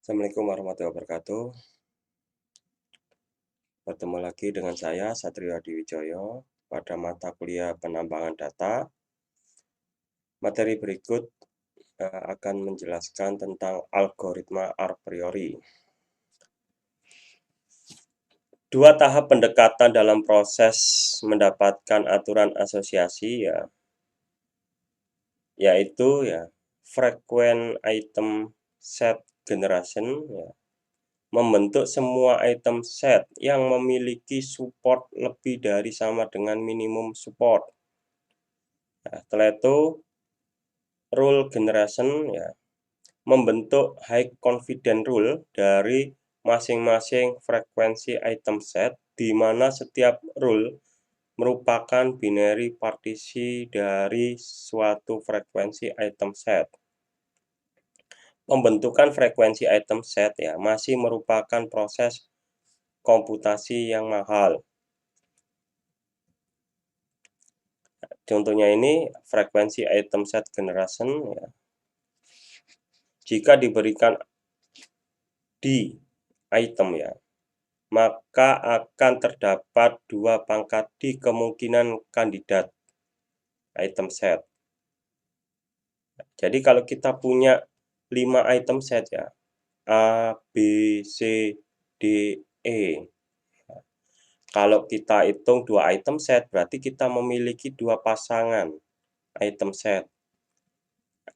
Assalamualaikum warahmatullahi wabarakatuh. Bertemu lagi dengan saya, Satrio Adiwijoyo, pada mata kuliah penambangan data. Materi berikut akan menjelaskan tentang algoritma a priori. Dua tahap pendekatan dalam proses mendapatkan aturan asosiasi yaitu frequent item set generation membentuk semua item set yang memiliki support lebih dari sama dengan minimum support. Nah, setelah itu rule generation membentuk high confidence rule dari masing-masing frekuensi item set, di mana setiap rule merupakan binary partisi dari suatu frekuensi item set. Pembentukan frekuensi item set masih merupakan proses komputasi yang mahal. Contohnya ini frekuensi item set generation jika diberikan di item maka akan terdapat dua pangkat di kemungkinan kandidat item set. Jadi kalau kita punya 5 item set A, B, C, D, E. Kalau kita hitung 2 item set, berarti kita memiliki 2 pasangan item set.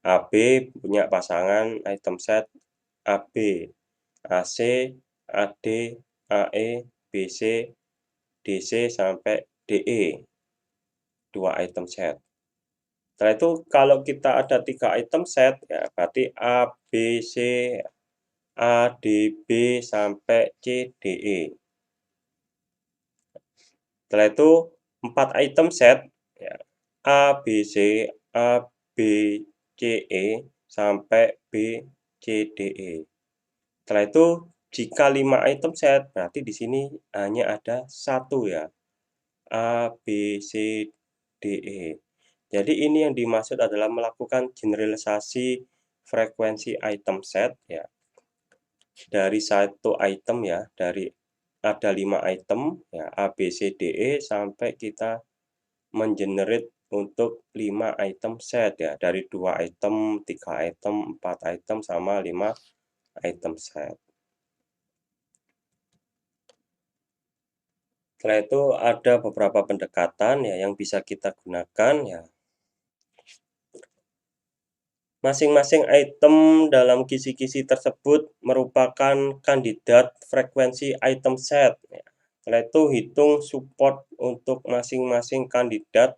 AB punya pasangan item set AB, AC, AD, AE, BC, DC sampai DE. 2 item set. Setelah itu kalau kita ada 3 item set berarti A, B, C, A, D, B sampai C, D, E. Setelah itu 4 item set A, B, C, A, B, C, E sampai B, C, D, E. Setelah itu jika 5 item set berarti di sini hanya ada 1 A, B, C, D, E. Jadi ini yang dimaksud adalah melakukan generalisasi frekuensi item set dari satu item dari ada 5 item A, B, C, D, E sampai kita mengenerate untuk 5 item set dari 2 item, 3 item, 4 item sama 5 item set. Setelah itu ada beberapa pendekatan yang bisa kita gunakan Masing-masing item dalam kisi-kisi tersebut merupakan kandidat frekuensi item set. Setelah itu hitung support untuk masing-masing kandidat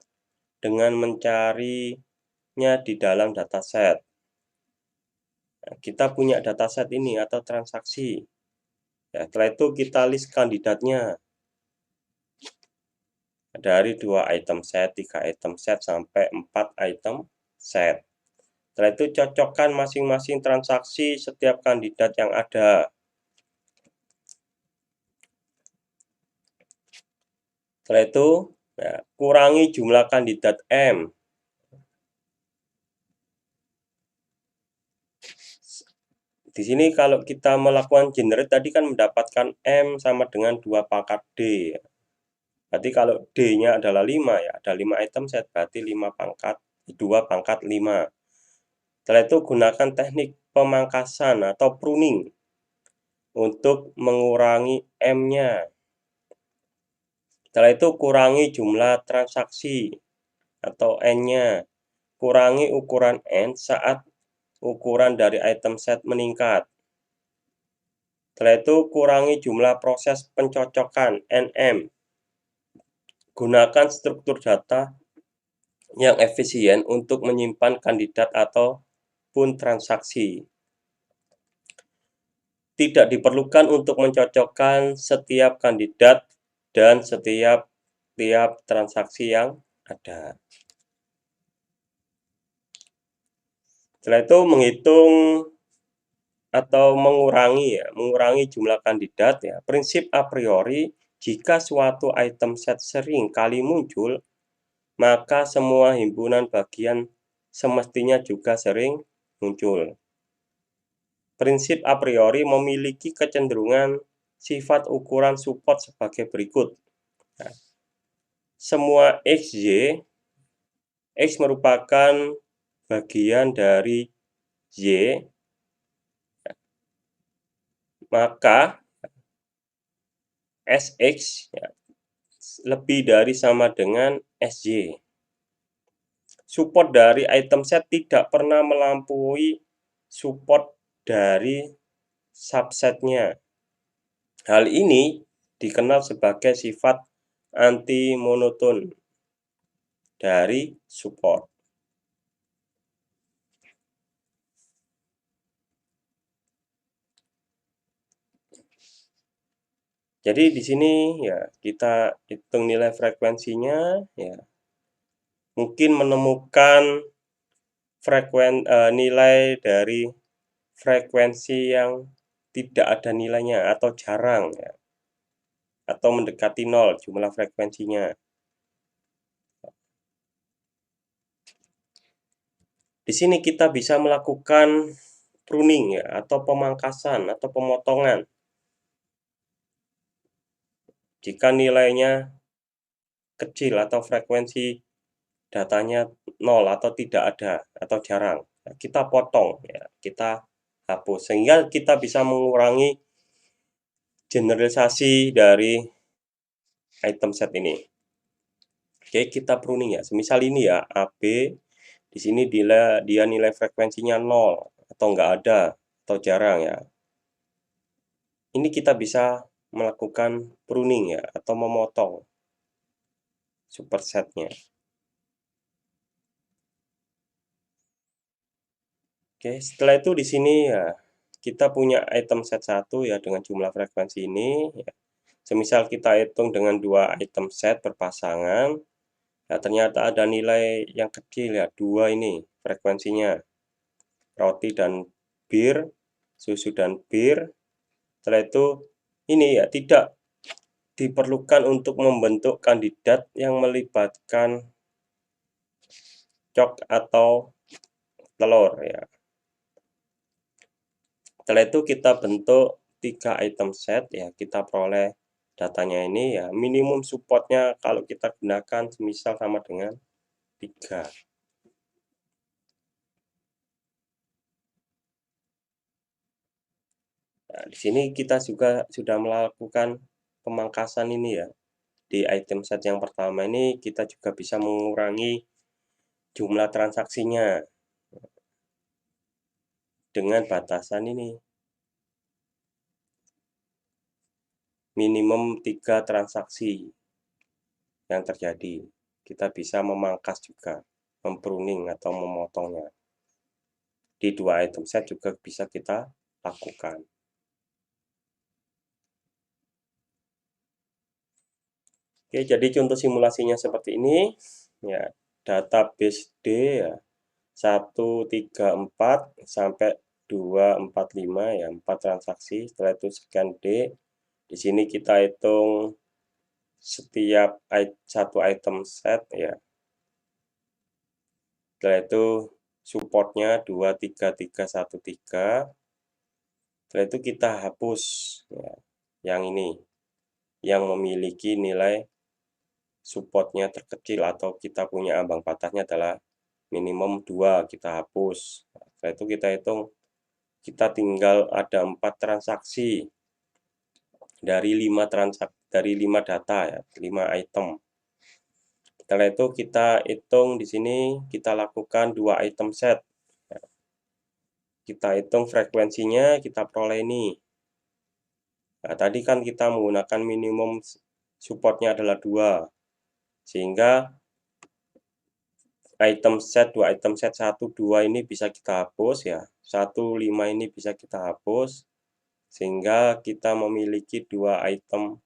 dengan mencarinya di dalam dataset. Kita punya dataset ini atau transaksi. Setelah itu kita list kandidatnya. Dari 2 item set, 3 item set, sampai 4 item set. Setelah itu cocokkan masing-masing transaksi setiap kandidat yang ada. Setelah itu kurangi jumlah kandidat M. Di sini kalau kita melakukan generate tadi kan mendapatkan M sama dengan 2 pangkat D. Berarti kalau D-nya adalah 5 ada 5 item set berarti 5 pangkat 2 pangkat 5. Setelah itu gunakan teknik pemangkasan atau pruning untuk mengurangi M-nya. Setelah itu kurangi jumlah transaksi atau N-nya. Kurangi ukuran N saat ukuran dari item set meningkat. Setelah itu kurangi jumlah proses pencocokan NM. Gunakan struktur data yang efisien untuk menyimpan kandidat ataupun transaksi. Tidak diperlukan untuk mencocokkan setiap kandidat dan setiap transaksi yang ada. Setelah itu menghitung atau mengurangi jumlah kandidat prinsip a priori jika suatu item set sering kali muncul maka semua himpunan bagian semestinya juga sering muncul. prinsip a priori memiliki kecenderungan sifat ukuran support sebagai berikut. Nah, semua X merupakan bagian dari Y, maka SX lebih dari sama dengan SY. Support dari item set tidak pernah melampaui support dari subsetnya. Hal ini dikenal sebagai sifat anti-monoton dari support. Jadi di sini ya kita hitung nilai frekuensinya ya. Mungkin menemukan nilai dari frekuensi yang tidak ada nilainya atau jarang ya. Atau mendekati 0 jumlah frekuensinya. Di sini kita bisa melakukan pruning ya atau pemangkasan atau pemotongan. Jika nilainya kecil atau frekuensi datanya 0 atau tidak ada atau jarang, kita potong ya, kita hapus sehingga kita bisa mengurangi generalisasi dari item set ini. Oke, kita pruning ya. Semisal ini ya, AB di sini dia nilai frekuensinya 0 atau enggak ada atau jarang ya. Ini kita bisa melakukan pruning ya atau memotong supersetnya. Oke, setelah itu di sini ya kita punya item set 1 ya dengan jumlah frekuensi ini ya. Semisal kita hitung dengan 2 item set berpasangan, ya ternyata ada nilai yang kecil ya, 2 ini frekuensinya. Roti dan bir, susu dan bir. Setelah itu ini ya tidak diperlukan untuk membentuk kandidat yang melibatkan cok atau telur ya. Setelah itu kita bentuk 3 item set ya, kita peroleh datanya ini ya, minimum supportnya kalau kita gunakan semisal sama dengan 3. Nah, di sini kita juga sudah melakukan pemangkasan ini ya. Di item set yang pertama ini kita juga bisa mengurangi jumlah transaksinya dengan batasan ini. Minimum 3 transaksi yang terjadi. Kita bisa memangkas juga, mempruning atau memotongnya. Di 2 item set juga bisa kita lakukan. Oke, jadi contoh simulasinya seperti ini. Ya, database D ya. 134 sampai 245 ya, 4 transaksi. Setelah itu sekian D. Di sini kita hitung setiap satu item set ya. Setelah itu supportnya 23313. Setelah itu kita hapus ya, yang ini yang memiliki nilai supportnya terkecil atau kita punya ambang batasnya adalah minimum 2, kita hapus. Setelah itu kita hitung, kita tinggal ada 4 transaksi dari 5 data ya, 5 item. Setelah itu kita hitung di sini, kita lakukan 2 item set. Kita hitung frekuensinya, kita peroleh ini. Nah, tadi kan kita menggunakan minimum supportnya adalah 2. Sehingga item set 2 item set 1 2 ini bisa kita hapus ya. 1 5 ini bisa kita hapus sehingga kita memiliki 2 item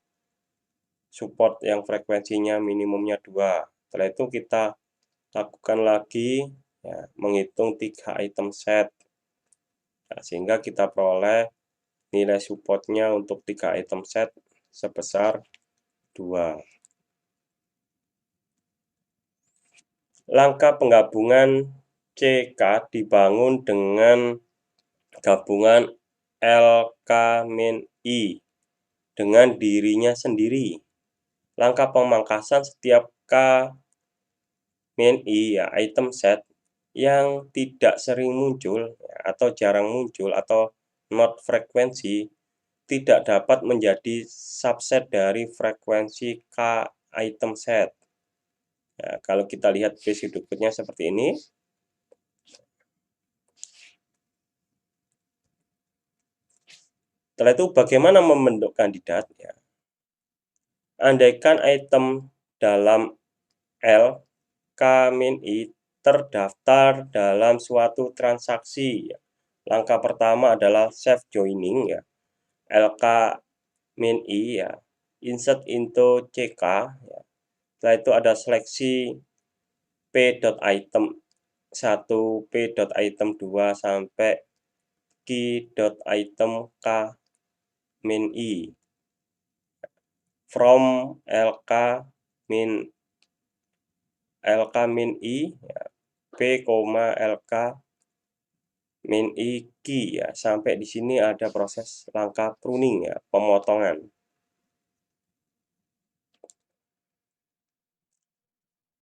support yang frekuensinya minimumnya 2. Setelah itu kita lakukan lagi ya, menghitung 3 item set. Nah, sehingga kita peroleh nilai supportnya untuk 3 item set sebesar 2. Langkah penggabungan CK dibangun dengan gabungan LK min I dengan dirinya sendiri. Langkah pemangkasan setiap K min I ya item set yang tidak sering muncul ya, atau jarang muncul atau not frekuensi tidak dapat menjadi subset dari frekuensi K item set. Nah, kalau kita lihat basic berikutnya seperti ini. Setelah itu bagaimana membentuk kandidat? Ya. Andaikan item dalam L, K min I terdaftar dalam suatu transaksi. Ya. Langkah pertama adalah self joining ya. LK min I ya. Insert into CK ya. Setelah itu ada seleksi p.item 1, p.item 2 sampai key.item K min I. From LK min I ya, P, LK min I key ya. Sampai di sini ada proses langkah pruning ya, pemotongan.